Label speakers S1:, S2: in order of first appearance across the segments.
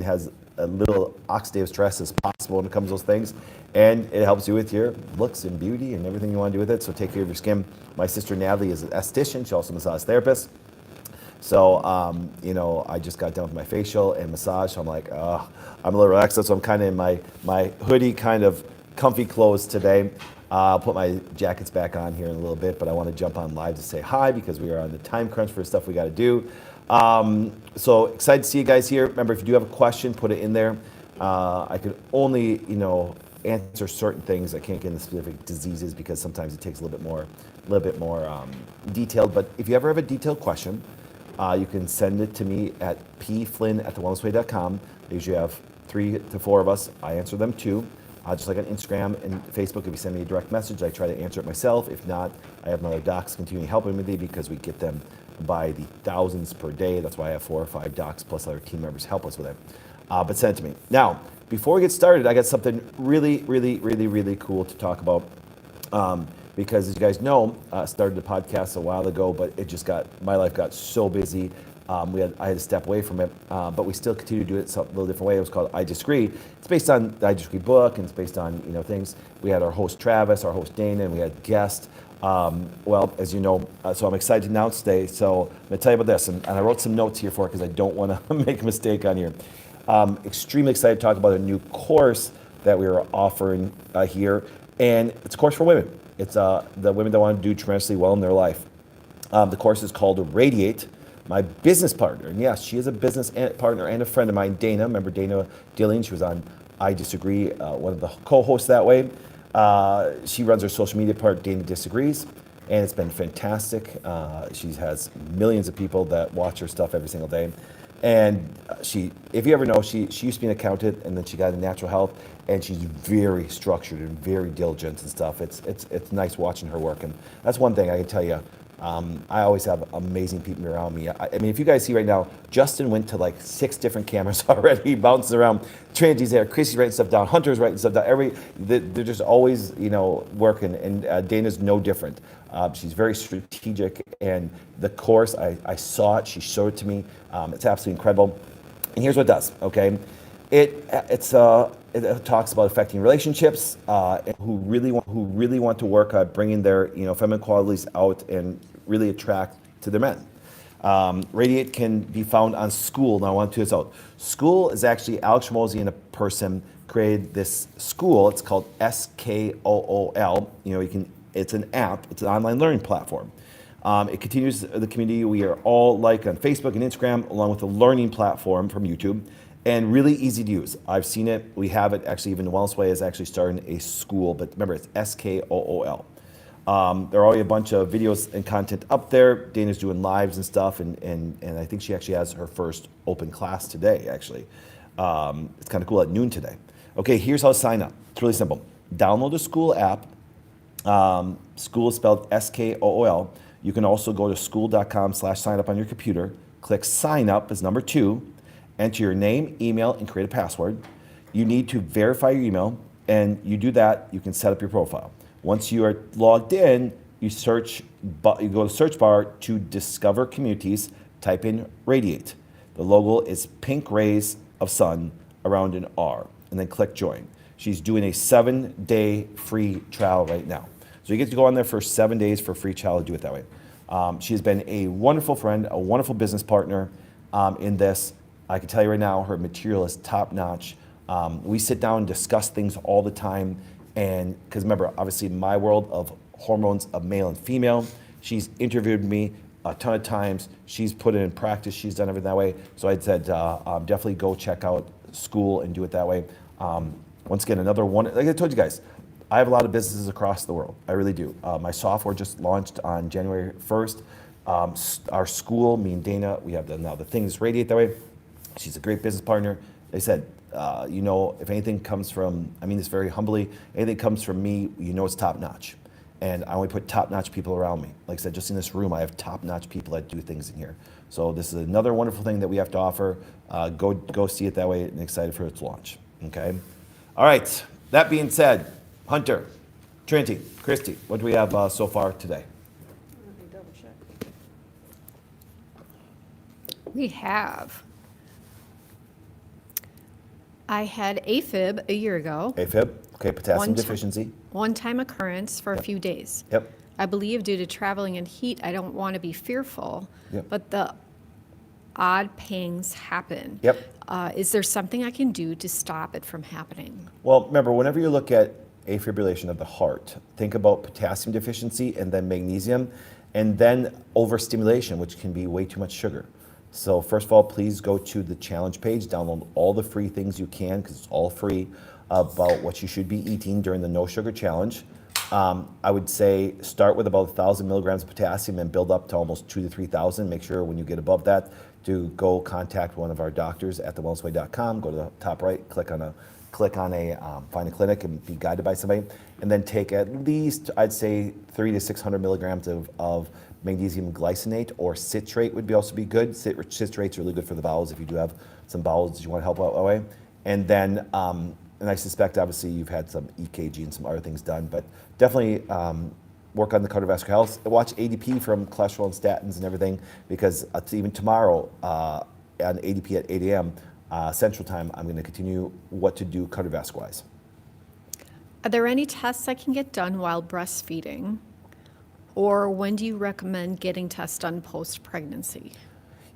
S1: has a little oxidative stress as possible when it comes to those things. And it helps you with your looks and beauty and everything you want to do with it. So take care of your skin. My sister Natalie is an esthetician. She's also a massage therapist. So, you know, I just got done with my facial and massage. So I'm like, I'm a little relaxed. So I'm kind of in my hoodie, kind of comfy clothes today. I'll put my jackets back on here in a little bit, but I want to jump on live to say hi because we are on the time crunch for stuff we got to do. So excited to see you guys here. Remember, if you do have a question, put it in there. I can only, you know, answer certain things. I can't get into specific diseases because sometimes it takes a little bit more detailed. But if you ever have a detailed question, you can send it to me at pflynn@thewellnessway.com. I usually have 3 to 4 of us. I answer them too. Just like on Instagram and Facebook, if you send me a direct message, I try to answer it myself. If not, I have my other docs continuing helping with me because we get them by the thousands per day. That's why I have 4 or 5 docs plus other team members help us with it. But send it to me. Now, before we get started, I got something really cool to talk about. Because as you guys know, I started the podcast a while ago, but my life got so busy. I had to step away from it, but we still continue to do it a little different way. It was called I Disagree. It's based on the I Disagree book, and it's based on, you know, things. We had our host Travis, our host Dana, and we had guests. Well, as you know, so I'm excited to announce today. So I'm going to tell you about this, and I wrote some notes here for it because I don't want to make a mistake on here. Extremely excited to talk about a new course that we are offering here, and it's a course for women. It's the women that want to do tremendously well in their life. The course is called Radiate. My business partner, and yes, she is a business partner and a friend of mine, Dana. Remember Dana Dilling? She was on I Disagree, one of the co-hosts that way. She runs her social media part, Dana Disagrees, and it's been fantastic. She has millions of people that watch her stuff every single day. And if you ever know, she used to be an accountant, and then she got into natural health, and she's very structured and very diligent and stuff. It's nice watching her work, and that's one thing I can tell you. I always have amazing people around me. I mean, if you guys see right now, Justin went to like 6 different cameras already. He bounces around. Trinity's there. Chrissy's writing stuff down. Hunter's writing stuff down. They're just always, you know, working. And Dana's no different. She's very strategic. And the course, I saw it. She showed it to me. It's absolutely incredible. And here's what it does. Okay, it talks about affecting relationships, and who really want to work at bringing their, you know, feminine qualities out and really attract to their men. Radiate can be found on School. Now I want to do this out. School is actually Alex Mosey and a person created this school. It's called SKOOL. You know, it's an app. It's an online learning platform. It continues the community we are all like on Facebook and Instagram, along with a learning platform from YouTube. And really easy to use. I've seen it. We have it. Actually, even the Wellness Way is actually starting a school. But remember, it's SKOOL. There are already a bunch of videos and content up there. Dana's doing lives and stuff. And I think she actually has her first open class today, actually. It's kind of cool at noon today. Okay, here's how to sign up. It's really simple. Download the School app. School is spelled SKOOL. You can also go to school.com/sign up on your computer. Click sign up as number 2. Enter your name, email, and create a password. You need to verify your email, and you do that, you can set up your profile. Once you are logged in, you go to the search bar to discover communities, type in Radiate. The logo is pink rays of sun around an R, and then click join. She's doing a 7-day free trial right now. So you get to go on there for 7 days for a free trial to do it that way. She's been a wonderful friend, a wonderful business partner in this. I can tell you right now, her material is top notch. We sit down and discuss things all the time. And because remember, obviously my world of hormones of male and female, she's interviewed me a ton of times. She's put it in practice. She's done everything that way. So I said, definitely go check out School and do it that way. Once again, another one, like I told you guys, I have a lot of businesses across the world. I really do. My software just launched on January 1st. Our school, me and Dana, we have now the things Radiate that way. She's a great business partner. They said, you know, if anything comes from, I mean this very humbly, anything comes from me, you know it's top notch. And I only put top notch people around me. Like I said, just in this room, I have top notch people that do things in here. So this is another wonderful thing that we have to offer. Go see it that way, and excited for its launch. Okay. All right. That being said, Hunter, Trinity, Christy, what do we have so far today?
S2: Let me double check.
S3: We have
S2: I had AFib a year ago.
S1: AFib, okay, potassium
S2: One ti-
S1: deficiency.
S2: One-time occurrence for a few days.
S1: Yep.
S2: I believe due to traveling and heat, I don't want to be fearful,
S1: Yep.
S2: but the odd pangs happen.
S1: Yep.
S2: Is there something I can do to stop it from happening?
S1: Well, remember, whenever you look at afibrillation of the heart, think about potassium deficiency and then magnesium, and then overstimulation, which can be way too much sugar. So first of all, please go to the challenge page, download all the free things you can, because it's all free, about what you should be eating during the no sugar challenge. I would say start with about 1,000 milligrams of potassium and build up to almost 2,000 to 3,000. Make sure when you get above that to go contact one of our doctors at thewellnessway.com. Go to the top right, find a clinic and be guided by somebody, and then take at least, I'd say, 300 to 600 milligrams of magnesium glycinate, or citrate would also be good. Citrate's really good for the bowels if you do have some bowels that you want to help out that way. And then, and I suspect obviously you've had some EKG and some other things done, but definitely work on the cardiovascular health. Watch ADP from cholesterol and statins and everything, because even tomorrow on ADP at 8 a.m. Central Time, I'm going to continue what to do cardiovascular-wise.
S2: Are there any tests I can get done while breastfeeding? Or when do you recommend getting tests done post-pregnancy?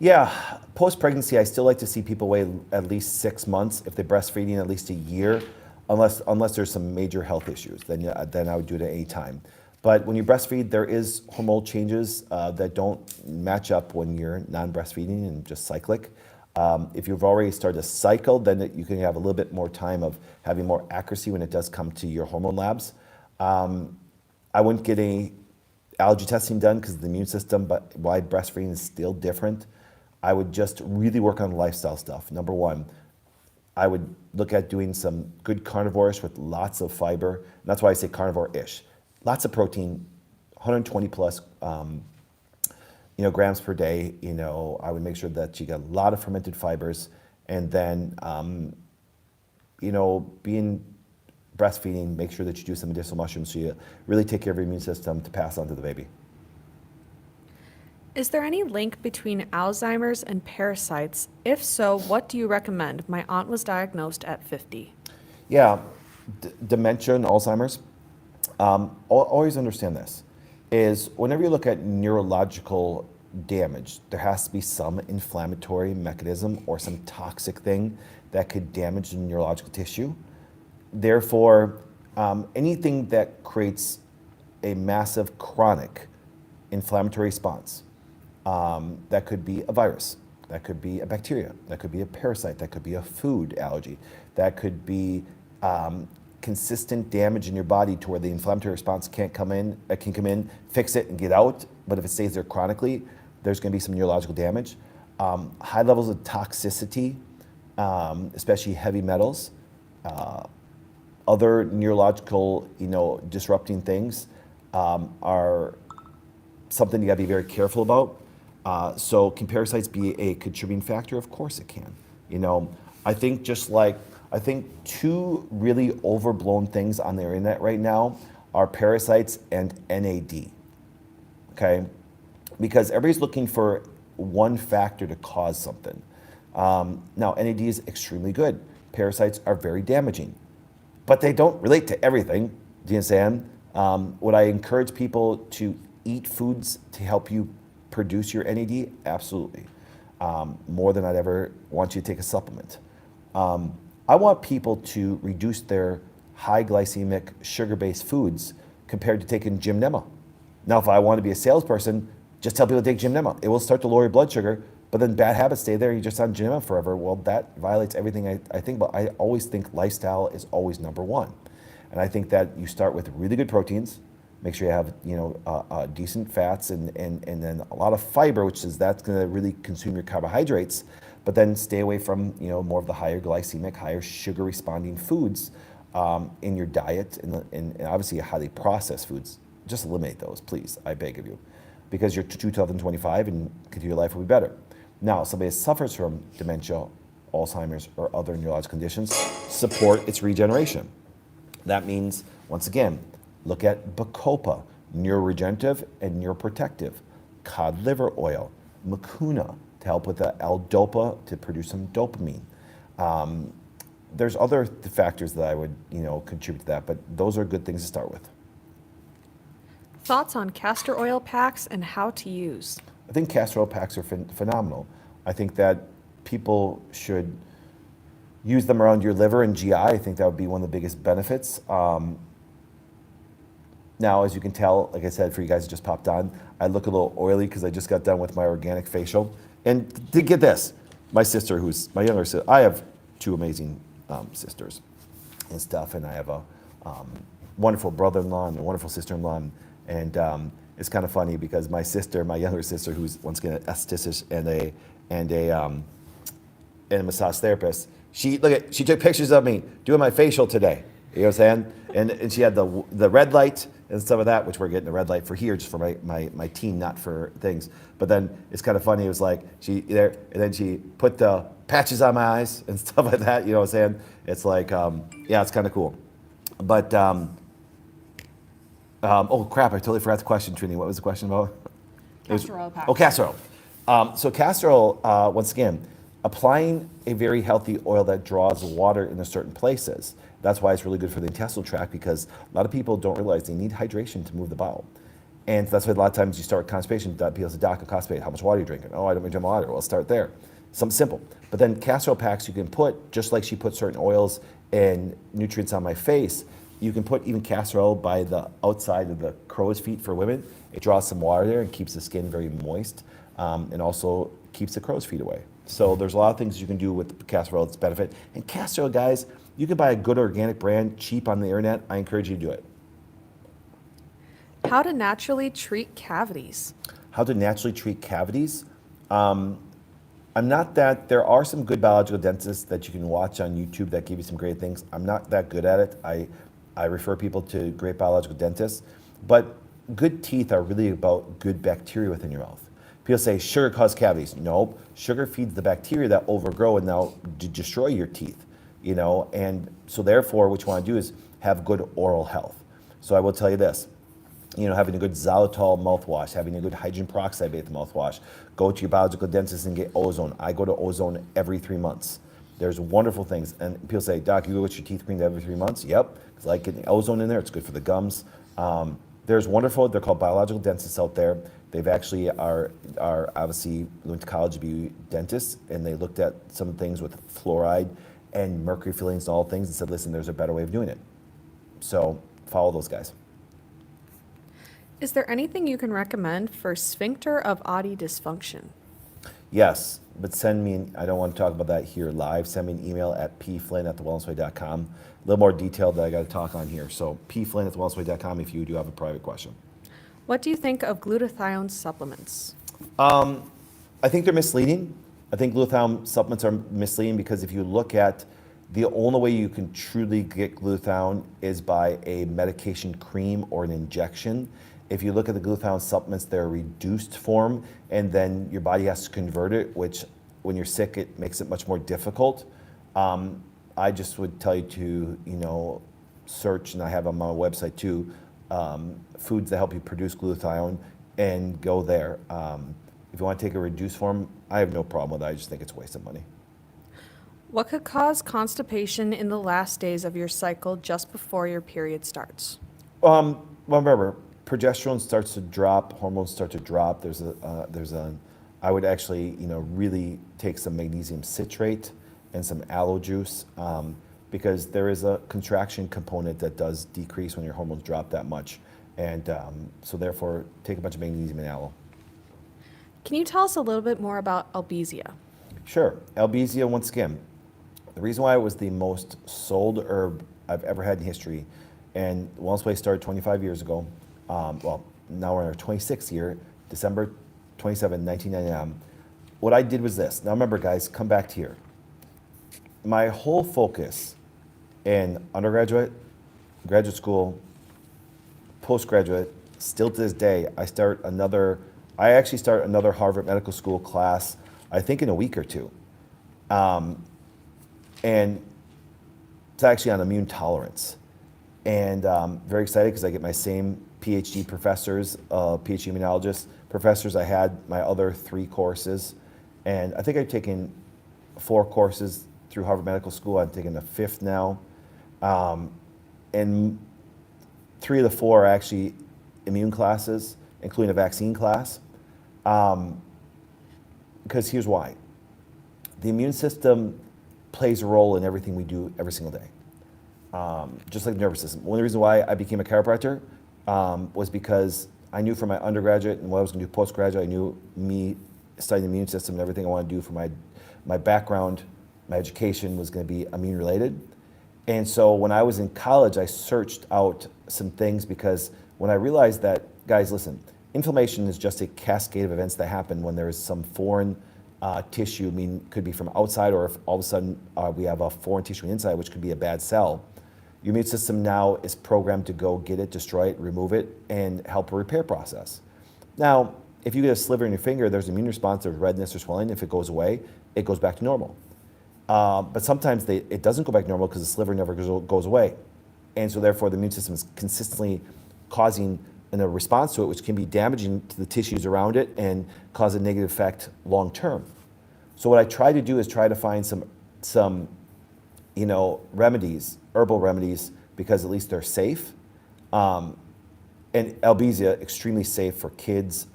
S1: Yeah, post-pregnancy, I still like to see people wait at least 6 months. If they're breastfeeding, at least a year, unless there's some major health issues. Then I would do it at any time. But when you breastfeed, there is hormonal changes that don't match up when you're non-breastfeeding and just cyclic. If you've already started to cycle, then you can have a little bit more time of having more accuracy when it does come to your hormone labs. I wouldn't get any allergy testing done because of the immune system, but why breastfeeding is still different. I would just really work on lifestyle stuff. Number one, I would look at doing some good carnivores with lots of fiber. And that's why I say carnivore-ish. Lots of protein, 120 plus grams per day. I would make sure that you get a lot of fermented fibers, and then being breastfeeding, make sure that you do some medicinal mushrooms so you really take care of your immune system to pass on to the baby.
S3: Is there any link between Alzheimer's and parasites? If so, what do you recommend? My aunt was diagnosed at 50.
S1: Yeah, dementia and Alzheimer's. Always understand this, is whenever you look at neurological damage, there has to be some inflammatory mechanism or some toxic thing that could damage the neurological tissue. Therefore, anything that creates a massive chronic inflammatory response, that could be a virus, that could be a bacteria, that could be a parasite, that could be a food allergy, that could be consistent damage in your body to where the inflammatory response can come in, fix it and get out, but if it stays there chronically, there's going to be some neurological damage. High levels of toxicity, especially heavy metals, other neurological, disrupting things are something you got to be very careful about. So can parasites be a contributing factor? Of course it can. I think two really overblown things on the internet right now are parasites and NAD. Okay, because everybody's looking for one factor to cause something. Now NAD is extremely good. Parasites are very damaging, but they don't relate to everything. Do you understand? Would I encourage people to eat foods to help you produce your NAD? Absolutely. More than I'd ever want you to take a supplement. I want people to reduce their high glycemic sugar-based foods compared to taking Gymnema. Now, if I want to be a salesperson, just tell people to take Gymnema. It will start to lower your blood sugar, but then bad habits stay there. You're just on Gymnema forever. Well, that violates everything I think about. I always think lifestyle is always number one. And I think that you start with really good proteins, make sure you have decent fats and then a lot of fiber, that's going to really consume your carbohydrates, but then stay away from more of the higher glycemic, higher sugar responding foods in your diet, and obviously highly processed foods. Just eliminate those, please, I beg of you, because you're 2025 and continue your life will be better. Now, somebody that suffers from dementia, Alzheimer's, or other neurological conditions, support its regeneration. That means, once again, look at Bacopa, neuroregenerative and neuroprotective, cod liver oil, mucuna to help with the L-DOPA to produce some dopamine, there's other factors that I would, contribute to that, but those are good things to start with.
S3: Thoughts on castor oil packs and how to use?
S1: I think castor oil packs are phenomenal. I think that people should use them around your liver and GI. I think that would be one of the biggest benefits. Now, as you can tell, like I said, for you guys who just popped on, I look a little oily because I just got done with my organic facial. And to get this, my sister, who's my younger sister, I have two amazing sisters and stuff, and I have a wonderful brother-in-law and a wonderful sister-in-law. And it's kind of funny because my sister, my younger sister, who's once again an esthetician and a massage therapist, she took pictures of me doing my facial today. You know what I'm saying? And she had the red light and stuff of that, which we're getting the red light for here, just for my team, not for things. But then it's kind of funny. It was like and then she put the patches on my eyes and stuff like that. You know what I'm saying? It's like, yeah, it's kind of cool. But oh crap! I totally forgot the question, Trini. What was the question about?
S3: Castor oil packs.
S1: Oh, castor oil. So castor oil, once again, applying a very healthy oil that draws water into certain places. That's why it's really good for the intestinal tract, because a lot of people don't realize they need hydration to move the bowel. And that's why a lot of times you start constipation. People say, Doc, constipate. How much water are you drinking? Oh, I don't drink water. Well, start there. Something simple. But then castor oil packs you can put, just like she put certain oils and nutrients on my face, you can put even castor oil by the outside of the crow's feet for women. It draws some water there and keeps the skin very moist, and also keeps the crow's feet away. So there's a lot of things you can do with castor oil that's benefit. And castor oil, guys, you can buy a good organic brand cheap on the internet. I encourage you to do it.
S3: How to naturally treat cavities?
S1: How to naturally treat cavities? I'm not that, there are some good biological dentists that you can watch on YouTube that give you some great things. I'm not that good at it. I refer people to great biological dentists, but good teeth are really about good bacteria within your mouth. People say sugar causes cavities. Nope, sugar feeds the bacteria that overgrow and now destroy your teeth, and so therefore what you want to do is have good oral health. So I will tell you this, having a good xylitol mouthwash, having a good hydrogen peroxide-based mouthwash, go to your biological dentist and get ozone. I go to ozone every 3 months. There's wonderful things. And people say, Doc, you go get your teeth cleaned every 3 months? Yep, because I like getting ozone in there. It's good for the gums. They're called biological dentists out there. They've actually are obviously went to college to be dentists, and they looked at some things with fluoride and mercury fillings and all things and said, listen, there's a better way of doing it. So follow those guys.
S3: Is there anything you can recommend for sphincter of Oddi dysfunction?
S1: Yes, but send me, I don't want to talk about that here live, send me an email at pflynn@thewellnessway.com. A little more detail that I got to talk on here. So pflynn@thewellnessway.com if you do have a private question.
S3: What do you think of glutathione supplements?
S1: I think they're misleading. I think glutathione supplements are misleading because if you look at the only way you can truly get glutathione is by a medication cream or an injection. If you look at the glutathione supplements, they're a reduced form, and then your body has to convert it, which when you're sick, it makes it much more difficult. I just would tell you to, search, and I have on my website too, foods that help you produce glutathione, and go there. If you want to take a reduced form, I have no problem with it. I just think it's a waste of money.
S3: What could cause constipation in the last days of your cycle just before your period starts?
S1: Well, remember, progesterone starts to drop, hormones start to drop. I would actually, really take some magnesium citrate and some aloe juice, because there is a contraction component that does decrease when your hormones drop that much. And so therefore, take a bunch of magnesium and aloe.
S3: Can you tell us a little bit more about Albizia?
S1: Sure. Albizia, once again, the reason why it was the most sold herb I've ever had in history, and Wellness Way started 25 years ago. Well, now we're in our 26th year, December 27, 1999. What I did was this. Now remember, guys, come back to here. My whole focus in undergraduate, graduate school, postgraduate, still to this day, I actually start another Harvard Medical School class, I think in a week or two. And it's actually on immune tolerance. And very excited because I get my same PhD professors, PhD immunologist professors. I had my other 3 courses. And I think I've taken 4 courses through Harvard Medical School. I'm taking the 5th now. And 3 of the 4 are actually immune classes, including a vaccine class. Because here's why. The immune system plays a role in everything we do every single day. Just like the nervous system. One of the reasons why I became a chiropractor was because I knew from my undergraduate and what I was going to do postgraduate, I knew me studying the immune system and everything I wanted to do for my background, my education was going to be immune related. And so when I was in college, I searched out some things because when I realized that, guys, listen, inflammation is just a cascade of events that happen when there is some foreign tissue. I mean, could be from outside, or if all of a sudden we have a foreign tissue inside, which could be a bad cell. Your immune system now is programmed to go get it, destroy it, remove it, and help a repair process. Now, if you get a sliver in your finger, there's an immune response, there's redness or swelling. If it goes away, it goes back to normal. But sometimes it doesn't go back to normal because the sliver never goes away. And so therefore the immune system is consistently causing a response to it, which can be damaging to the tissues around it and cause a negative effect long term. So what I try to do is try to find some remedies, herbal remedies, because at least they're safe. And Albizia, extremely safe for kids,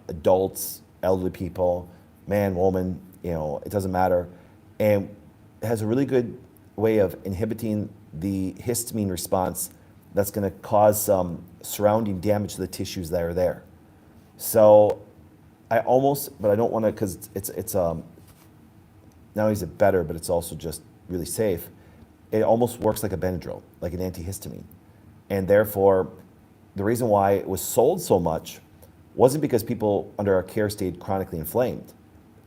S1: adults, elderly people, man, woman, it doesn't matter. And it has a really good way of inhibiting the histamine response that's going to cause some surrounding damage to the tissues that are there. So but I don't want to, because it's not only is it better, but it's also just really safe. It almost works like a Benadryl, like an antihistamine. And therefore, the reason why it was sold so much wasn't because people under our care stayed chronically inflamed.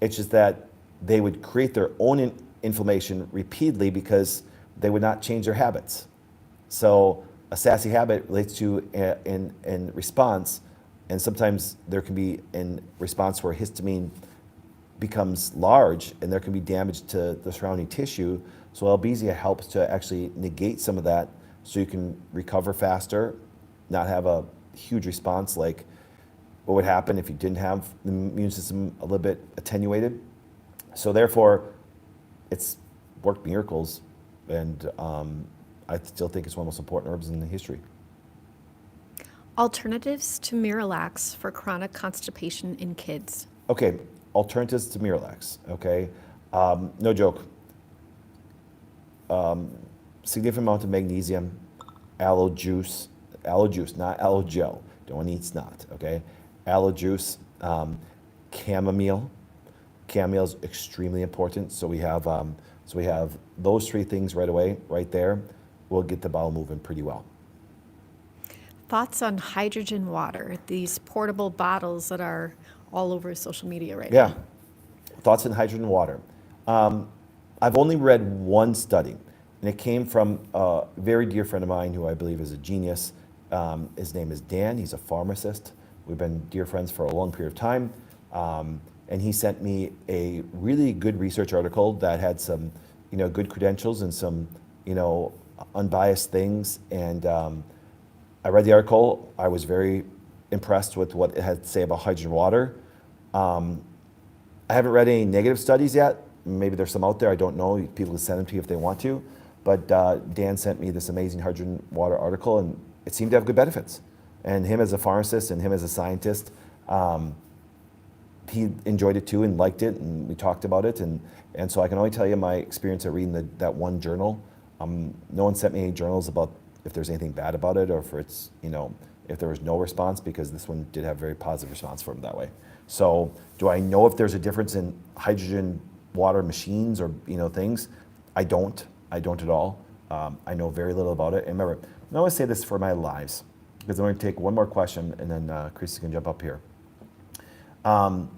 S1: It's just that they would create their own inflammation repeatedly because they would not change their habits. So a sassy habit relates to in response, and sometimes there can be in response where histamine becomes large and there can be damage to the surrounding tissue. So Albizia helps to actually negate some of that so you can recover faster, not have a huge response like what would happen if you didn't have the immune system a little bit attenuated. So therefore, it's worked miracles, and I still think it's one of the most important herbs in the history.
S2: Alternatives to Miralax for chronic constipation in kids.
S1: Okay, alternatives to Miralax, okay? No joke. Significant amount of magnesium, aloe juice, not aloe gel. Don't want to eat snot, okay? Aloe juice, chamomile. Chamomile is extremely important, so we have those 3 things right away, right there. We'll get the bowel moving pretty well.
S2: Thoughts on hydrogen water, these portable bottles that are all over social media right
S1: Yeah,
S2: now?
S1: thoughts on hydrogen water. I've only read one study, and it came from a very dear friend of mine who I believe is a genius. His name is Dan. He's a pharmacist. We've been dear friends for a long period of time. And he sent me a really good research article that had some, good credentials and some, unbiased things. And I read the article. I was very impressed with what it had to say about hydrogen water. I haven't read any negative studies yet. Maybe there's some out there. I don't know. People can send them to you if they want to. But Dan sent me this amazing hydrogen water article, and it seemed to have good benefits. And him as a pharmacist and him as a scientist, he enjoyed it too and liked it, and we talked about it. And so I can only tell you my experience of reading that one journal. No one sent me any journals about if there's anything bad about it or if it's, if there was no response, because this one did have very positive response from that way. So do I know if there's a difference in hydrogen water machines or, things? I don't at all. I know very little about it. And remember, I always say this for my lives, because I'm going to take one more question and then Chris can jump up here. I'm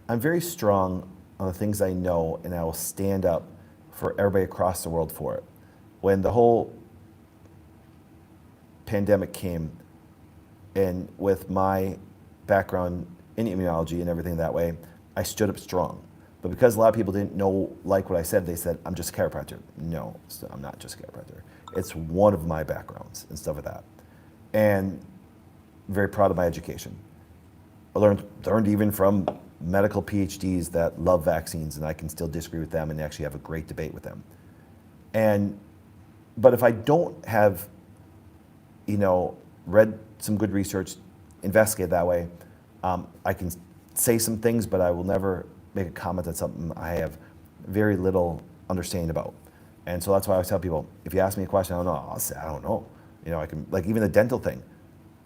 S1: very strong on the things I know, and I will stand up for everybody across the world for it. When the whole pandemic came, and with my background in immunology and everything that way, I stood up strong. But because a lot of people didn't know, like what I said, they said, I'm just a chiropractor. No, I'm not just a chiropractor. It's one of my backgrounds and stuff like that. And very proud of my education. I learned even from medical PhDs that love vaccines, and I can still disagree with them and actually have a great debate with them. But if I don't have, read some good research, investigate that way, I can say some things, but I will never make a comment on something I have very little understanding about. And so that's why I always tell people, if you ask me a question, I don't know, I'll say, I don't know. I can, like even the dental thing,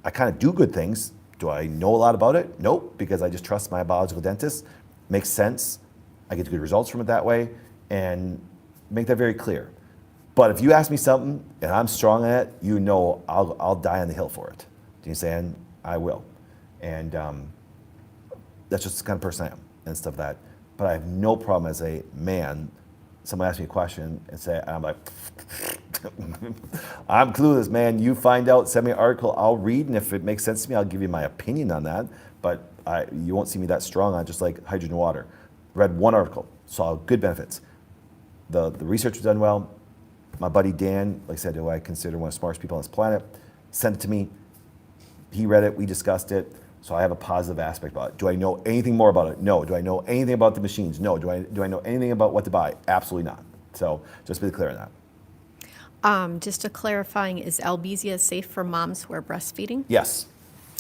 S1: I kind of do good things. Do I know a lot about it? Nope, because I just trust my biological dentist. Makes sense. I get good results from it that way, and make that very clear. But if you ask me something and I'm strong at it, I'll die on the hill for it. Do you understand? I will. And that's just the kind of person I am and stuff like that. But I have no problem as a man, someone asks me a question and say, I'm like, I'm clueless, man. You find out, send me an article, I'll read, and if it makes sense to me, I'll give you my opinion on that. But you won't see me that strong on just like hydrogen water. Read one article, saw good benefits. The research was done well. My buddy Dan, like I said, who I consider one of the smartest people on this planet, sent it to me. He read it, we discussed it. So I have a positive aspect about it. Do I know anything more about it? No. Do I know anything about the machines? No. Do I know anything about what to buy? Absolutely not. So just be clear on that.
S2: Just a clarifying, is Albizia safe for moms who are breastfeeding?
S1: Yes.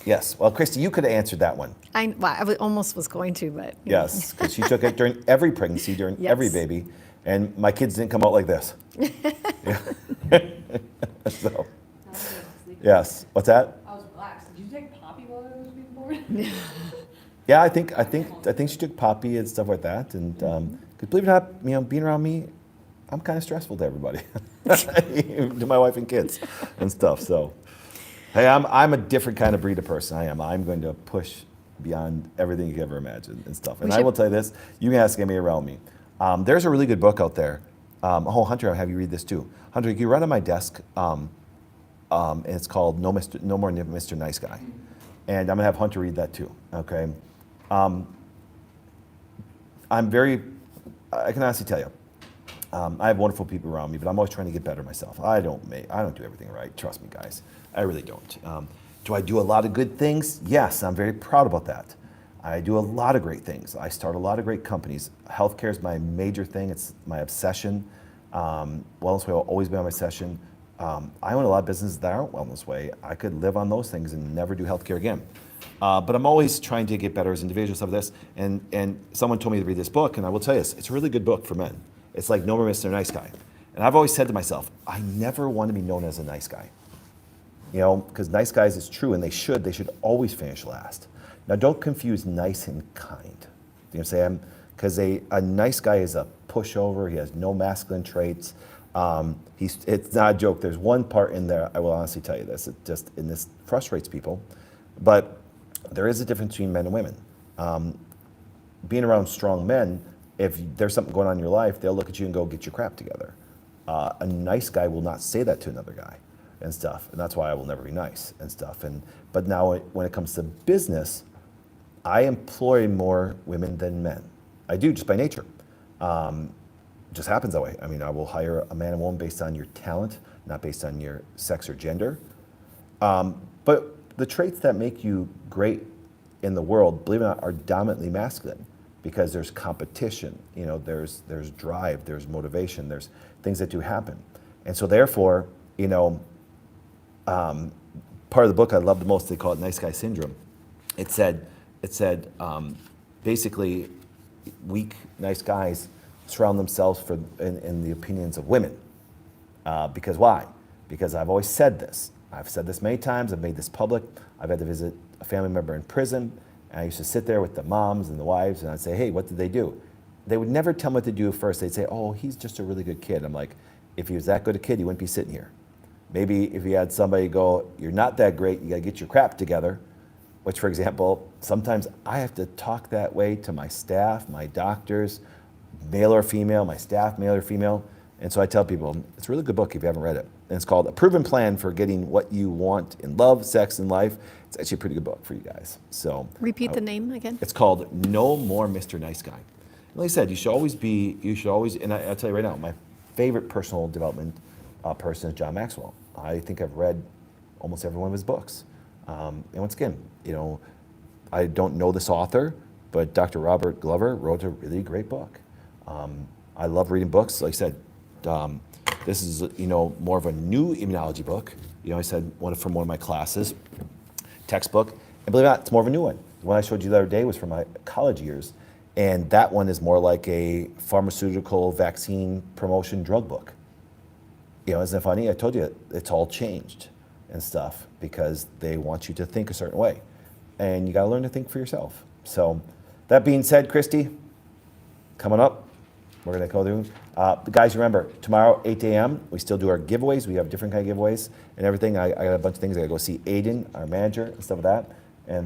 S1: Yes. Well, Christy, you could have answered that one.
S2: Almost was going to, but.
S1: Yes, because she took it during every pregnancy, during
S2: Yes.
S1: every baby. And my kids didn't come out like this. So, yes. What's that?
S4: I was relaxed. Did you take Poppy while I was being born?
S1: Yeah, I think she took Poppy and stuff like that. And 'cause believe it or not, being around me, I'm kind of stressful to everybody, to my wife and kids and stuff. So, hey, I'm a different kind of breed of person. I am. I'm going to push beyond everything you could ever imagine and stuff. And I will tell you this: you can ask me around me. There's a really good book out there. Hunter, I'll have you read this too. Hunter, you read on my desk, and it's called No More Mr. Nice Guy. And I'm gonna have Hunter read that too, okay? I can honestly tell you, I have wonderful people around me, but I'm always trying to get better myself. I don't do everything right, trust me guys. I really don't. Do I do a lot of good things? Yes, I'm very proud about that. I do a lot of great things. I start a lot of great companies. Healthcare is my major thing. It's my obsession. Wellness Way will always be on my obsession. I own a lot of businesses that aren't Wellness Way. I could live on those things and never do healthcare again. But I'm always trying to get better as individuals of this. And someone told me to read this book, and I will tell you this, it's a really good book for men. It's like No More Mr. Nice Guy. And I've always said to myself, I never want to be known as a nice guy. Because nice guys is true, and they should always finish last. Now, don't confuse nice and kind. You know what I'm saying? Because a nice guy is a pushover. He has no masculine traits. It's not a joke. There's one part in there, I will honestly tell you this, and this frustrates people, but there is a difference between men and women. Being around strong men, if there's something going on in your life, they'll look at you and go, get your crap together. A nice guy will not say that to another guy and stuff, and that's why I will never be nice and stuff. But now when it comes to business, I employ more women than men. I do, just by nature. Just happens that way. I mean, I will hire a man and woman based on your talent, not based on your sex or gender. But the traits that make you great in the world, believe it or not, are dominantly masculine because there's competition, there's drive, there's motivation, there's things that do happen. And so therefore, part of the book I love the most, they call it Nice Guy Syndrome. It said basically weak, nice guys surround themselves in the opinions of women. Because why? Because I've always said this. I've said this many times. I've made this public. I've had to visit a family member in prison. And I used to sit there with the moms and the wives, and I'd say, hey, what did they do? They would never tell me what to do first. They'd say, oh, he's just a really good kid. I'm like, if he was that good a kid, he wouldn't be sitting here. Maybe if you had somebody go, you're not that great, you got to get your crap together. Which, for example, sometimes I have to talk that way to my staff, my doctors, male or female, my staff, male or female. And so I tell people, it's a really good book if you haven't read it. And it's called A Proven Plan for Getting What You Want in Love, Sex, and Life. It's actually a pretty good book for you guys. So
S2: Repeat the name again.
S1: it's called No More Mr. Nice Guy. And like I said, you should always, and I'll tell you right now, my favorite personal development person is John Maxwell. I think I've read almost every one of his books. And once again, I don't know this author, but Dr. Robert Glover wrote a really great book. I love reading books. Like I said, this is more of a new immunology book. I said from one of my classes, textbook, and believe it or not, it's more of a new one. The one I showed you the other day was from my college years, and that one is more like a pharmaceutical vaccine promotion drug book. Isn't it funny? I told you it's all changed and stuff because they want you to think a certain way, and you got to learn to think for yourself. So, that being said, Christy, coming up, we're going to go through. Guys, remember, tomorrow, 8 a.m., we still do our giveaways. We have different kind of giveaways and everything. I got a bunch of things. I got to go see Aiden, our manager, and stuff like that. And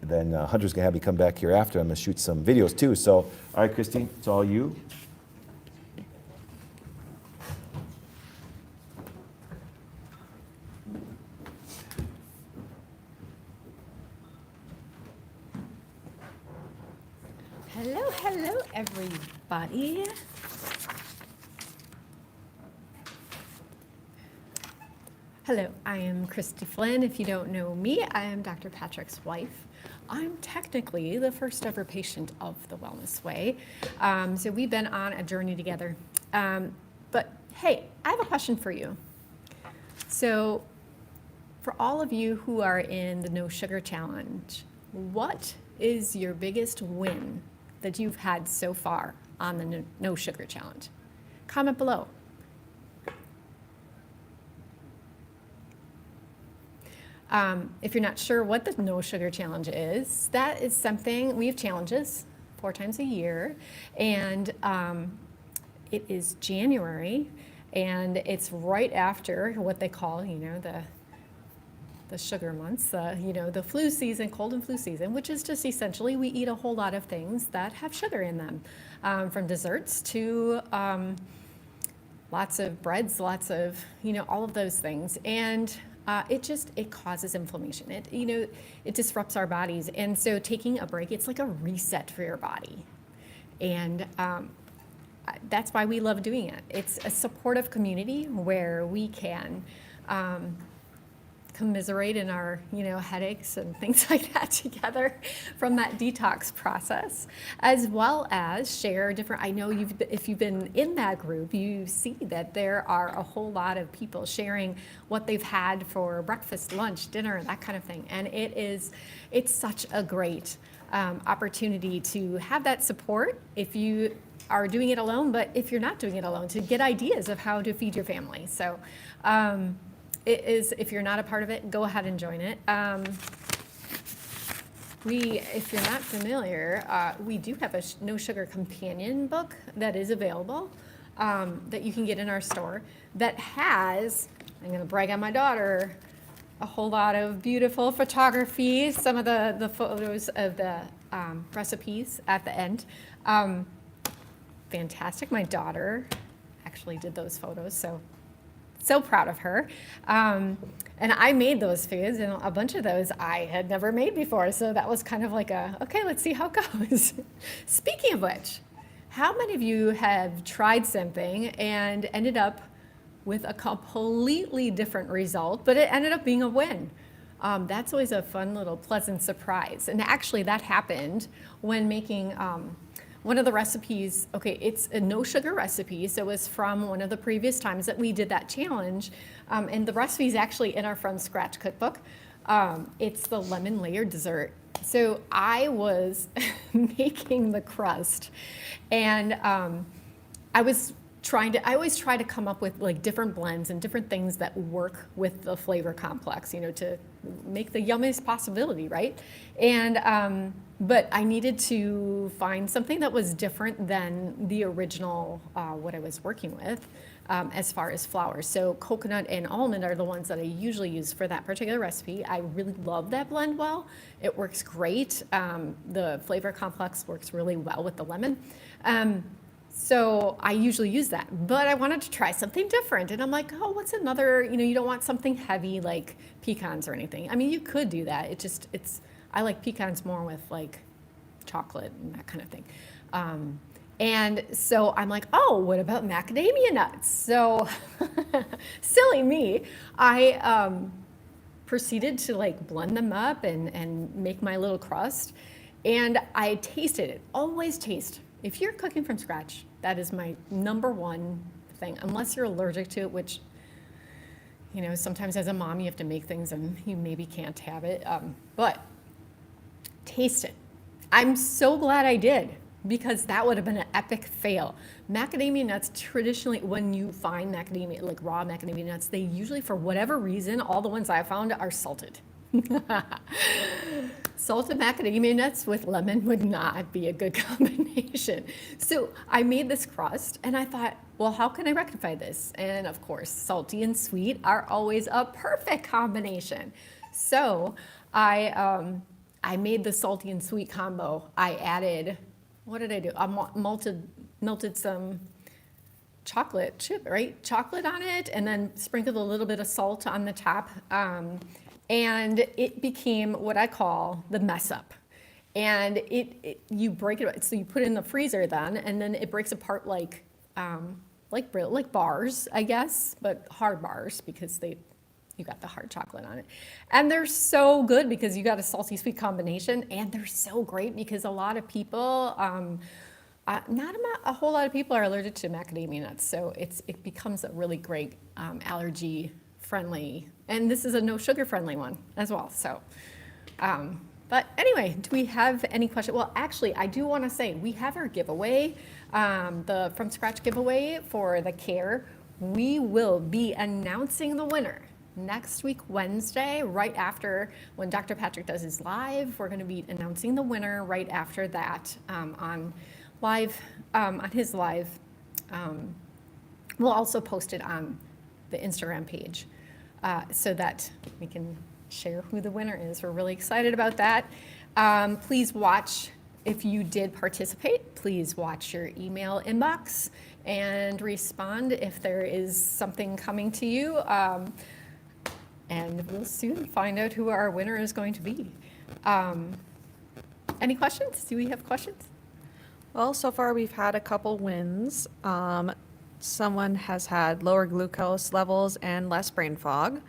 S1: then Hunter's going to have me come back here after. I'm going to shoot some videos, too. So, all right, Christy, it's all you.
S2: Hello, everybody. Hello, I am Christy Flynn. If you don't know me, I am Dr. Patrick's wife. I'm technically the first ever patient of the Wellness Way. So we've been on a journey together. But hey, I have a question for you. So for all of you who are in the No Sugar Challenge, what is your biggest win that you've had so far on the No Sugar Challenge? Comment below. If you're not sure what the No Sugar Challenge is, that is something, we have challenges 4 times a year, and it is January, and it's right after what they call, the sugar months, the flu season, cold and flu season, which is just essentially we eat a whole lot of things that have sugar in them, from desserts to lots of breads, lots of, all of those things. And it causes inflammation. It disrupts our bodies. And so taking a break, it's like a reset for your body. And that's why we love doing it. It's a supportive community where we can commiserate in our, headaches and things like that together from that detox process, as well as share different, I know if you've been in that group, you see that there are a whole lot of people sharing what they've had for breakfast, lunch, dinner, that kind of thing. And it's such a great opportunity to have that support if you are doing it alone, but if you're not doing it alone, to get ideas of how to feed your family. So, it is, if you're not a part of it, go ahead and join it. If you're not familiar, we do have a No Sugar companion book that is available that you can get in our store that has, I'm going to brag on my daughter, a whole lot of beautiful photography, some of the photos of the recipes at the end. Fantastic. My daughter actually did those photos, so proud of her. And I made those foods, and a bunch of those I had never made before. So that was kind of like okay, let's see how it goes. Speaking of which, how many of you have tried something and ended up with a completely different result, but it ended up being a win? That's always a fun little pleasant surprise. And actually that happened when making one of the recipes. Okay, it's a no sugar recipe, so it's from one of the previous times that we did that challenge, and the recipe is actually in our From Scratch cookbook. It's the lemon layered dessert. So I was making the crust, and I always try to come up with like different blends and different things that work with the flavor complex, to make the yummiest possibility, right? And but I needed to find something that was different than the original what I was working with as far as flours. So coconut and almond are the ones that I usually use for that particular recipe. I really love that blend well. It works great. The flavor complex works really well with the lemon. So I usually use that, but I wanted to try something different. And I'm like, oh, what's another, you don't want something heavy like pecans or anything. I mean, you could do that. I like pecans more with like chocolate and that kind of thing. And so I'm like, oh, what about macadamia nuts? So silly me, I proceeded to like blend them up and make my little crust. And I tasted it. Always taste. If you're cooking from scratch, that is my number one thing, unless you're allergic to it, which, you know, sometimes as a mom you have to make things and you maybe can't have it. But taste it. I'm so glad I did, because that would have been an epic fail. Macadamia nuts, traditionally, when you find macadamia, like raw macadamia nuts, they usually, for whatever reason, all the ones I found are salted. Salted macadamia nuts with lemon would not be a good combination. So I made this crust and I thought, well, how can I rectify this? And of course, salty and sweet are always a perfect combination. So I made the salty and sweet combo. I added, what did I do? I melted some chocolate chip, right? Chocolate on it, and then sprinkled a little bit of salt on the top. And it became what I call the mess up. And you break it, so you put it in the freezer then, and then it breaks apart like bars, I guess, but hard bars, because you got the hard chocolate on it. And they're so good because you got a salty sweet combination, and they're so great because a lot of people, not a whole lot of people are allergic to macadamia nuts, so it becomes a really great allergy friendly, and this is a no sugar friendly one as well. So, but anyway, do we have any questions? Well, actually, I do want to say we have our giveaway, the From Scratch giveaway for the care. We will be announcing the winner next week, Wednesday, right after when Dr. Patrick does his live. We're going to be announcing the winner right after that on his live. We'll also post it on the Instagram page so that we can share who the winner is. We're really excited about that. Please watch, if you did participate, please watch your email inbox and respond if there is something coming to you. And we'll soon find out who our winner is going to be. Any questions? Do we have questions?
S3: Well, so far we've had a couple wins. Someone has had lower glucose levels and less brain fog.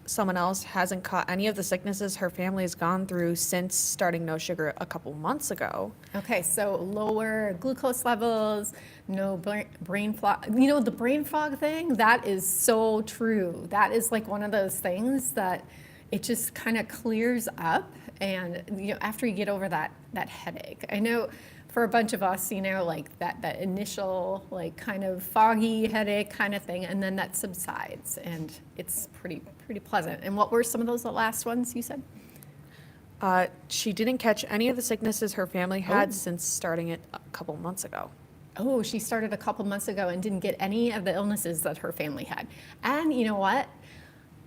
S3: Someone else hasn't caught any of the sicknesses her family has gone through since starting No Sugar a couple months ago.
S2: Okay, so lower glucose levels, no brain fog. You know, the brain fog thing, that is so true. That is like one of those things that it just kind of clears up, and you know, after you get over that headache. I know for a bunch of us, you know, like that initial like kind of foggy headache kind of thing, and then that subsides, and it's pretty pleasant. And what were some of those last ones you said?
S3: She didn't catch any of the sicknesses her family had since starting it a couple months ago.
S2: Oh, she started a couple months ago and didn't get any of the illnesses that her family had. And you know what?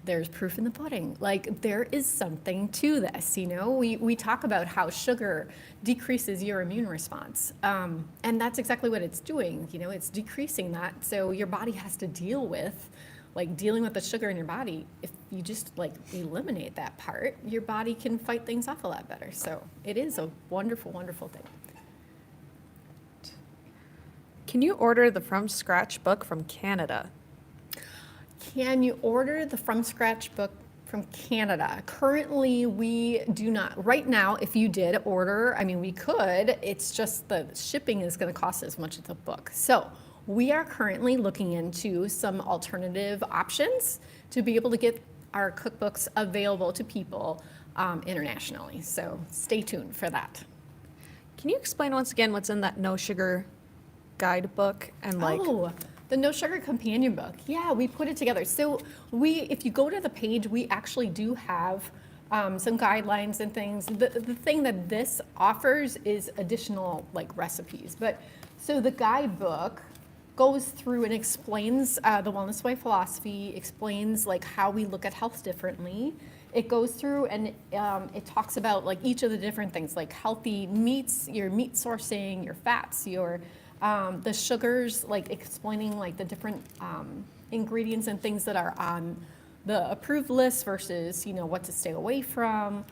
S2: There's proof in the pudding. Like, there is something to this, you know? We talk about how sugar decreases your immune response. And that's exactly what it's doing, you know? It's decreasing that. So your body has to deal with, like, dealing with the sugar in your body. If you just, like, eliminate that part, your body can fight things off a lot better. So it is a wonderful, wonderful thing.
S3: Can you order the From Scratch book from Canada?
S2: Can you order the From Scratch book from Canada? Currently, we do not. Right now, if you did order, I mean, we could. It's just the shipping is going to cost as much as the book. So we are currently looking into some alternative options to be able to get our cookbooks available to people internationally. So stay tuned for that.
S3: Can you explain once again what's in that No Sugar guidebook and like?
S2: Oh, the No Sugar Companion book. Yeah, we put it together. So if you go to the page, we actually do have some guidelines and things. The thing that this offers is additional like recipes. But so the guidebook goes through and explains the Wellness Way philosophy, explains like how we look at health differently. It goes through and it talks about like each of the different things, like healthy meats, your meat sourcing, your fats, your the sugars, like explaining like the different ingredients and things that are on the approved list versus, you know, what to stay away from.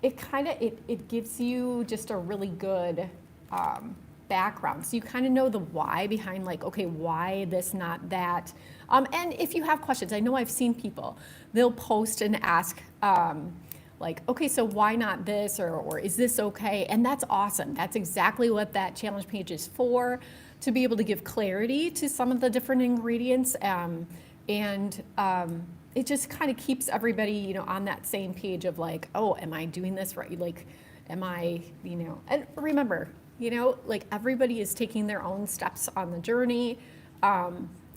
S2: It gives you just a really good background. So you kind of know the why behind like, okay, why this, not that. And if you have questions, I know I've seen people, they'll post and ask, like, okay, so why not this, or is this okay? And that's awesome. That's exactly what that challenge page is for, to be able to give clarity to some of the different ingredients. It just kind of keeps everybody, you know, on that same page of like, oh, am I doing this right? Like, am I, you know, and remember, you know, like everybody is taking their own steps on the journey.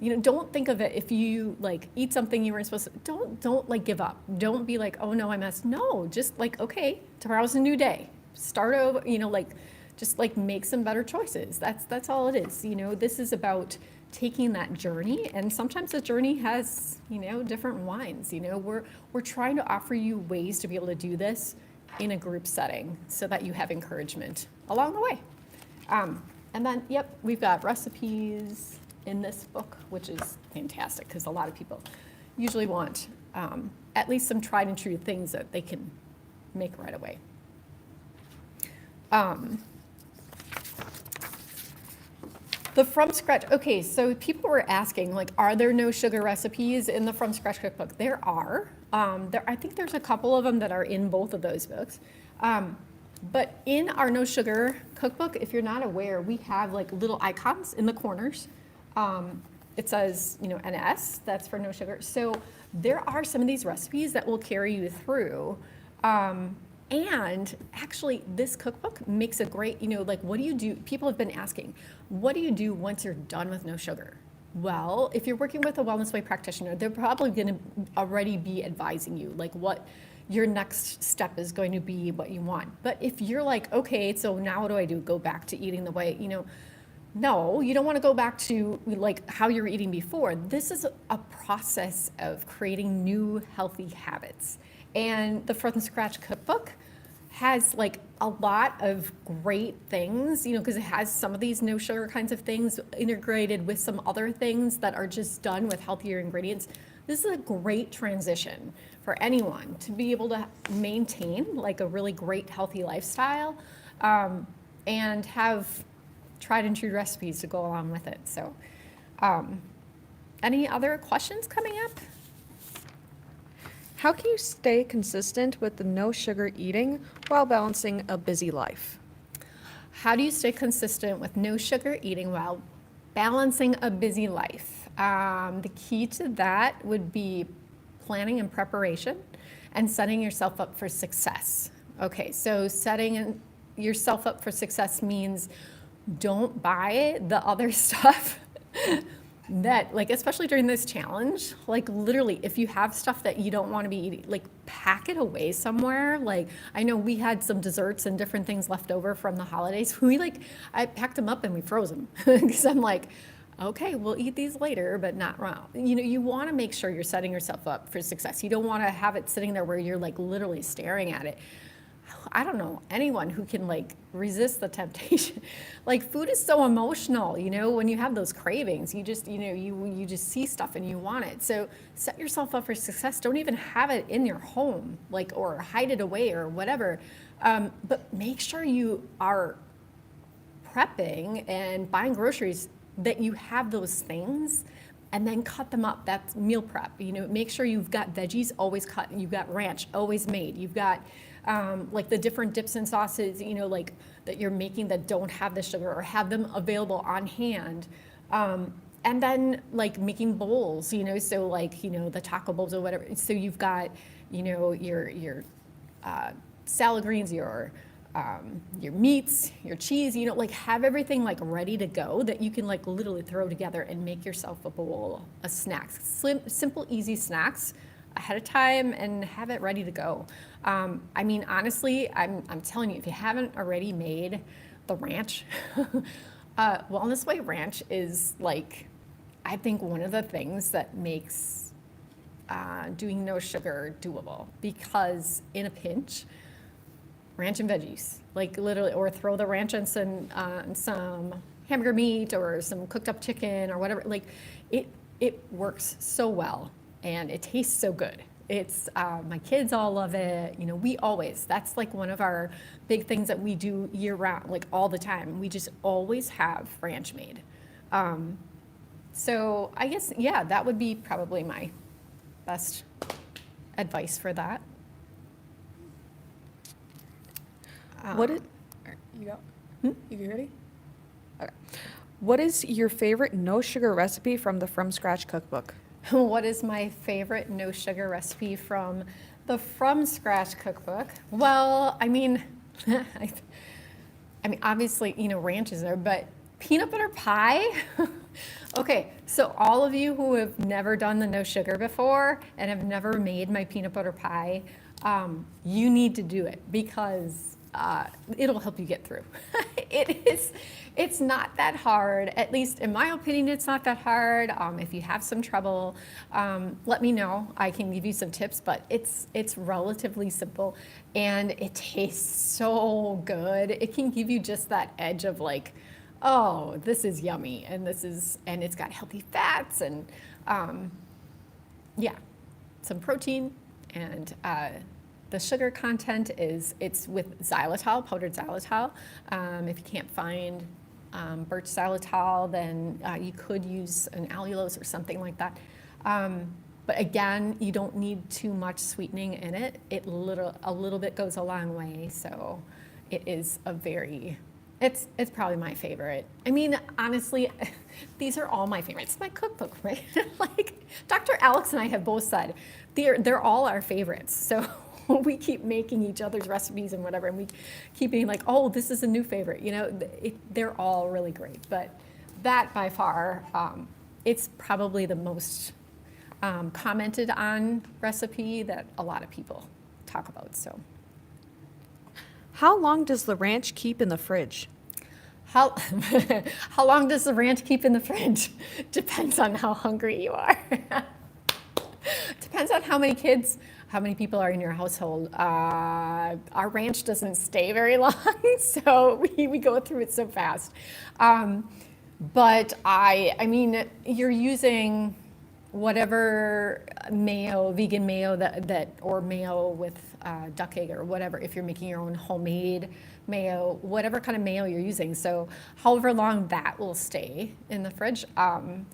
S2: You know, don't think of it if you like eat something you weren't supposed to, don't like give up. Don't be like, oh no, I messed. No, just like, okay, tomorrow's a new day. Start over, you know, like just like make some better choices. That's all it is. You know, this is about taking that journey, and sometimes the journey has, you know, different wines. You know, we're trying to offer you ways to be able to do this in a group setting so that you have encouragement along the way. And then, yep, we've got recipes in this book, which is fantastic because a lot of people usually want at least some tried and true things that they can make right away. The from scratch, okay, so people were asking, like, are there no sugar recipes in the from scratch cookbook? There are. I think there's a couple of them that are in both of those books. But in our no sugar cookbook, if you're not aware, we have like little icons in the corners. It says, you know, NS, that's for no sugar. So there are some of these recipes that will carry you through. And actually, this cookbook makes a great, you know, like, what do you do? People have been asking, what do you do once you're done with no sugar? Well, if you're working with a Wellness Way practitioner, they're probably going to already be advising you, like, what your next step is going to be, what you want. But if you're like, okay, so now what do I do? Go back to eating the way, you know, no, you don't want to go back to like how you were eating before. This is a process of creating new healthy habits. And the From Scratch cookbook has like a lot of great things, you know, because it has some of these no sugar kinds of things integrated with some other things that are just done with healthier ingredients. This is a great transition for anyone to be able to maintain like a really great healthy lifestyle, and have tried and true recipes to go along with it. So any other questions coming up?
S3: How can you stay consistent with the no sugar eating while balancing a busy life?
S2: How do you stay consistent with no sugar eating while balancing a busy life? The key to that would be planning and preparation and setting yourself up for success. Okay, so setting yourself up for success means don't buy the other stuff that, like, especially during this challenge, like literally, if you have stuff that you don't want to be eating, like pack it away somewhere. Like, I know we had some desserts and different things left over from the holidays. I packed them up and we froze them because I'm like, okay, we'll eat these later, but not raw. You know, you want to make sure you're setting yourself up for success. You don't want to have it sitting there where you're like literally staring at it. I don't know anyone who can like resist the temptation. Like, food is so emotional, you know, when you have those cravings, you just, you know, you just see stuff and you want it. So set yourself up for success. Don't even have it in your home, like, or hide it away or whatever. But make sure you are prepping and buying groceries that you have those things, and then cut them up. That's meal prep. You know, make sure you've got veggies always cut. You've got ranch always made. You've got like the different dips and sauces, you know, like that you're making that don't have the sugar, or have them available on hand. And then like making bowls, you know, so like, you know, the taco bowls or whatever. So you've got, you know, your salad greens, your meats, your cheese, you know, like have everything like ready to go that you can like literally throw together and make yourself a bowl of snacks. Simple, easy snacks ahead of time and have it ready to go. I mean, honestly, I'm telling you, if you haven't already made the ranch, Wellness Way Ranch is like, I think one of the things that makes doing no sugar doable, because in a pinch, ranch and veggies, like literally, or throw the ranch on some hamburger meat or some cooked up chicken or whatever. Like it works so well and it tastes so good. It's my kids all love it. You know, that's like one of our big things that we do year round, like all the time. We just always have ranch made. So I guess, yeah, that would be probably my best advice for that.
S3: What is,
S4: You go? You ready?
S3: okay. What is your favorite no sugar recipe from the From Scratch cookbook?
S2: What is my favorite no sugar recipe from the From Scratch cookbook? Well, I mean, obviously, ranch is there, but peanut butter pie? Okay, so all of you who have never done the no sugar before and have never made my peanut butter pie, you need to do it because it'll help you get through. It's not that hard, at least in my opinion, it's not that hard. If you have some trouble, let me know. I can give you some tips, but it's relatively simple and it tastes so good. It can give you just that edge of like, oh, this is yummy, and it's got healthy fats and yeah, some protein, and the sugar content it's with xylitol, powdered xylitol. If you can't find birch xylitol, then you could use an allulose or something like that. But again, you don't need too much sweetening in it. A little bit goes a long way. So it is it's probably my favorite. I mean, honestly, these are all my favorites. It's my cookbook, right? Like Dr. Alex and I have both said, they're all our favorites. So we keep making each other's recipes and whatever, and we keep being like, oh, this is a new favorite. They're all really great. But that by far, it's probably the most commented on recipe that a lot of people talk about. So.
S3: How long does the ranch keep in the fridge?
S2: How long does the ranch keep in the fridge? Depends on how hungry you are. Depends on how many people are in your household. Our ranch doesn't stay very long, so we go through it so fast. But I mean, you're using whatever mayo, vegan mayo or mayo with duck egg or whatever, if you're making your own homemade mayo, whatever kind of mayo you're using. So however long that will stay in the fridge.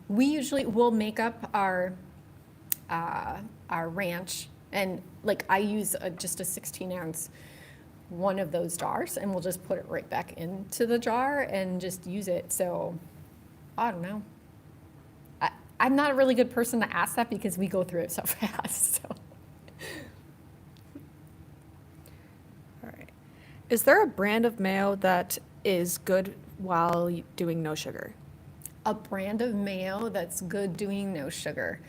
S2: We usually will make up our ranch, and like I use just a 16-ounce one of those jars, and we'll just put it right back into the jar and just use it. So I don't know. I'm not a really good person to ask that because we go through it so fast. So.
S3: All right. Is there a brand of mayo that is good while doing no sugar?
S2: A brand of mayo that's good doing no sugar.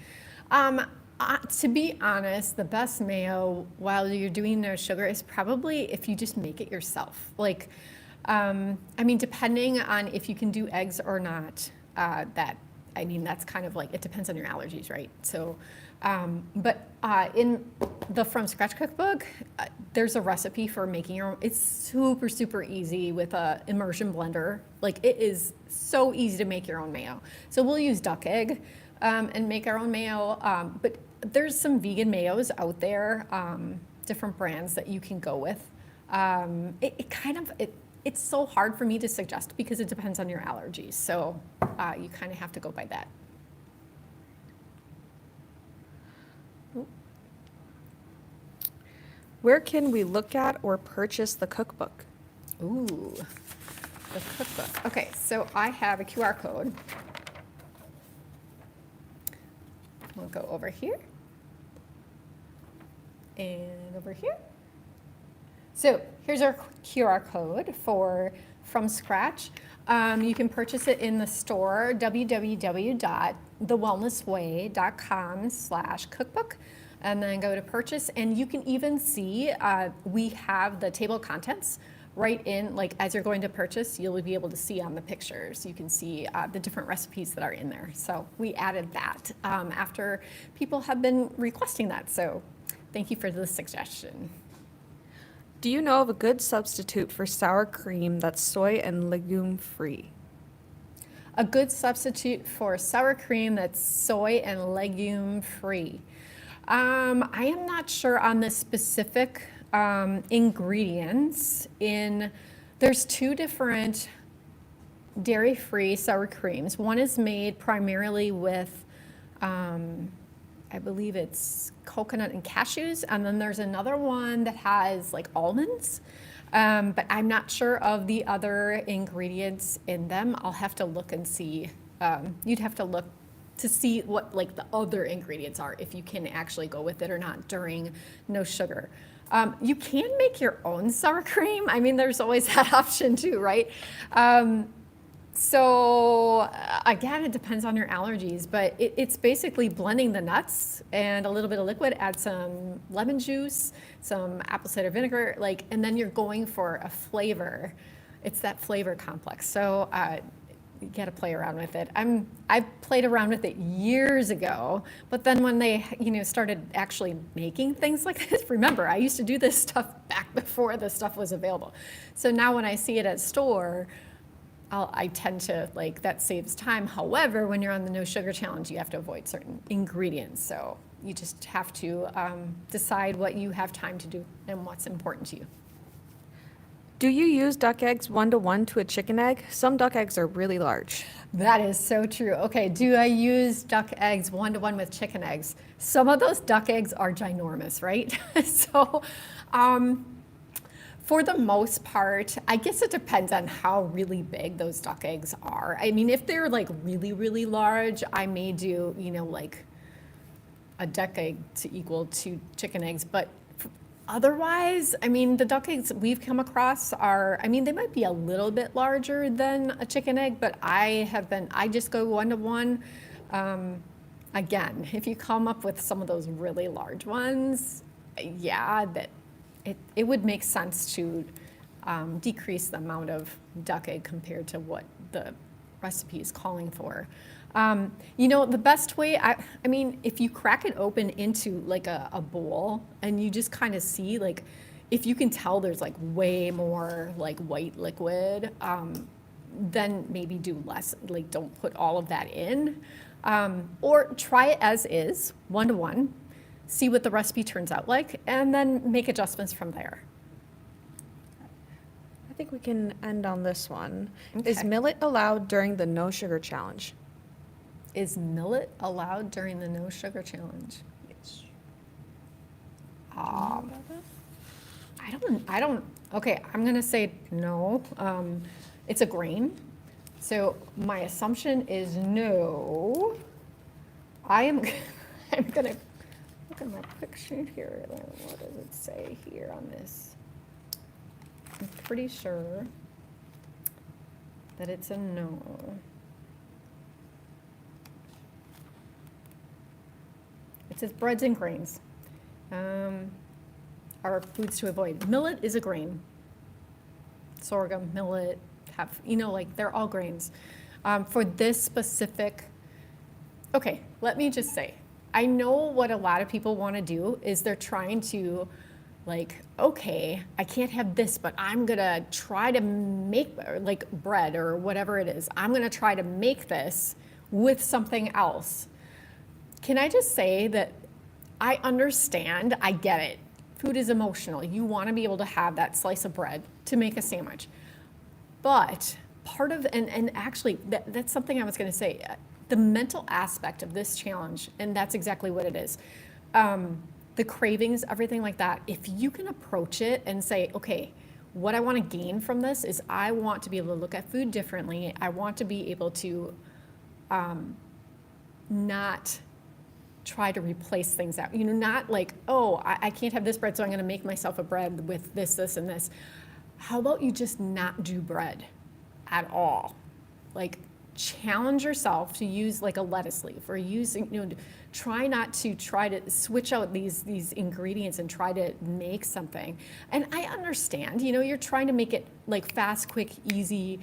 S2: To be honest, the best mayo while you're doing no sugar is probably if you just make it yourself. Like, depending on if you can do eggs or not, that's kind of like, it depends on your allergies, right? So, but in the From Scratch cookbook, there's a recipe for making your own. It's super, super easy with a immersion blender. Like, it is so easy to make your own mayo. So we'll use duck egg and make our own mayo. But there's some vegan mayos out there, different brands that you can go with. It's so hard for me to suggest because it depends on your allergies. So you kind of have to go by that.
S3: Where can we look at or purchase the cookbook?
S2: Ooh, the cookbook. Okay, so I have a QR code. We'll go over here and over here. So here's our QR code for From Scratch. You can purchase it in the store, www.thewellnessway.com/cookbook, and then go to purchase. And you can even see we have the table of contents right in, like as you're going to purchase, you'll be able to see on the pictures. You can see the different recipes that are in there. So we added that after people have been requesting that. So thank you for the suggestion.
S3: Do you know of a good substitute for sour cream that's soy and legume free?
S2: A good substitute for sour cream that's soy and legume free. I am not sure on the specific ingredients. There's two different dairy-free sour creams. One is made primarily with I believe it's coconut and cashews, and then there's another one that has like almonds. But I'm not sure of the other ingredients in them. I'll have to look and see. You'd have to look to see what like the other ingredients are, if you can actually go with it or not during no sugar. You can make your own sour cream. I mean, there's always that option too, right? So again, it depends on your allergies, but it's basically blending the nuts and a little bit of liquid, add some lemon juice, some apple cider vinegar, like, and then you're going for a flavor. It's that flavor complex. So you got to play around with it. I've played around with it years ago, but then when they, started actually making things like this, remember, I used to do this stuff back before this stuff was available. So now when I see it at store, I tend to, like, that saves time. However, when you're on the no sugar challenge, you have to avoid certain ingredients. So you just have to decide what you have time to do and what's important to you.
S3: Do you use duck eggs 1-to-1 to a chicken egg? Some duck eggs are really large.
S2: That is so true. Okay, do I use duck eggs 1-to-1 with chicken eggs? Some of those duck eggs are ginormous, right? So for the most part, I guess it depends on how really big those duck eggs are. I mean, if they're like really, really large, I may do, like a duck egg to equal 2 chicken eggs. But otherwise, I mean, the duck eggs we've come across are, I mean, they might be a little bit larger than a chicken egg, but I just go 1-to-1. Again, if you come up with some of those really large ones, yeah, it would make sense to decrease the amount of duck egg compared to what the recipe is calling for. The best way, I mean, if you crack it open into like a bowl and you just kind of see, like, if you can tell there's like way more like white liquid, then maybe do less, like don't put all of that in. Or try it as is, 1-to-1, see what the recipe turns out like, and then make adjustments from there.
S3: I think we can end on this one.
S2: Okay.
S3: Is millet allowed during the no sugar challenge?
S2: Is millet allowed during the no sugar challenge?
S3: Yes.
S2: I don't, okay, I'm gonna say no. It's a grain. So my assumption is no. I'm gonna look at my quick sheet here. What does it say here on this? I'm pretty sure that it's a no. It says breads and grains are foods to avoid. Millet is a grain. Sorghum, millet, they're all grains. For this specific, okay, let me just say, I know what a lot of people want to do is they're trying to, like, okay, I can't have this, but I'm gonna try to make like bread or whatever it is. I'm gonna try to make this with something else. Can I just say that I understand, I get it. Food is emotional. You want to be able to have that slice of bread to make a sandwich. But part of, and actually, that's something I was going to say, the mental aspect of this challenge, and that's exactly what it is. The cravings, everything like that, if you can approach it and say, okay, what I want to gain from this is I want to be able to look at food differently. I want to be able to not try to replace things out. Not like, oh, I can't have this bread, so I'm going to make myself a bread with this, this, and this. How about you just not do bread at all? Like, challenge yourself to use like a lettuce leaf, or try not to switch out these ingredients and try to make something. And I understand, you're trying to make it like fast, quick, easy,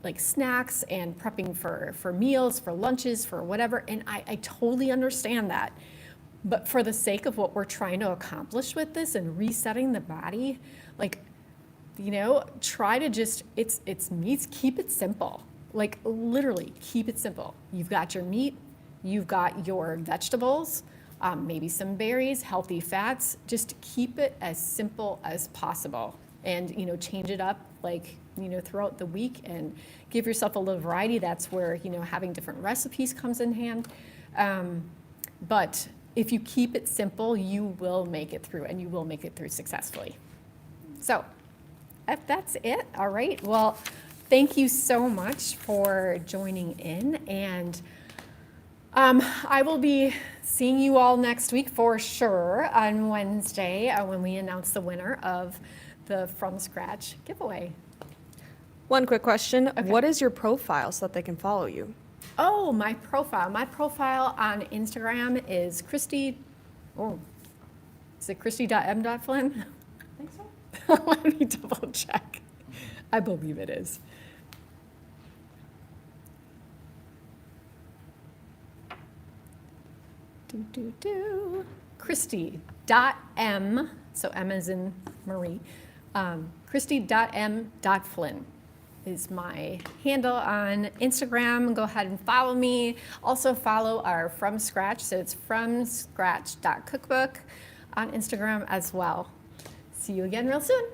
S2: like snacks and prepping for meals, for lunches, for whatever. And I totally understand that. But for the sake of what we're trying to accomplish with this and resetting the body, like, try to just, it's meats, keep it simple. Like, literally, keep it simple. You've got your meat, you've got your vegetables, maybe some berries, healthy fats. Just keep it as simple as possible. And, change it up, like, throughout the week, and give yourself a little variety. That's where, having different recipes comes in hand. But if you keep it simple, you will make it through, and you will make it through successfully. So if that's it, all right. Well, thank you so much for joining in, and I will be seeing you all next week for sure on Wednesday when we announce the winner of the From Scratch giveaway.
S3: One quick question.
S2: Okay.
S3: What is your profile so that they can follow you?
S2: Oh, my profile. My profile on Instagram is Christy. Oh, is it Christy.m.Flynn?
S4: I think so.
S2: Let me double check. I believe it is. Christy.m, so M as in Marie, Christy.m.Flynn is my handle on Instagram. Go ahead and follow me. Also follow our From Scratch, so it's fromscratch.cookbook on Instagram as well. See you again real soon.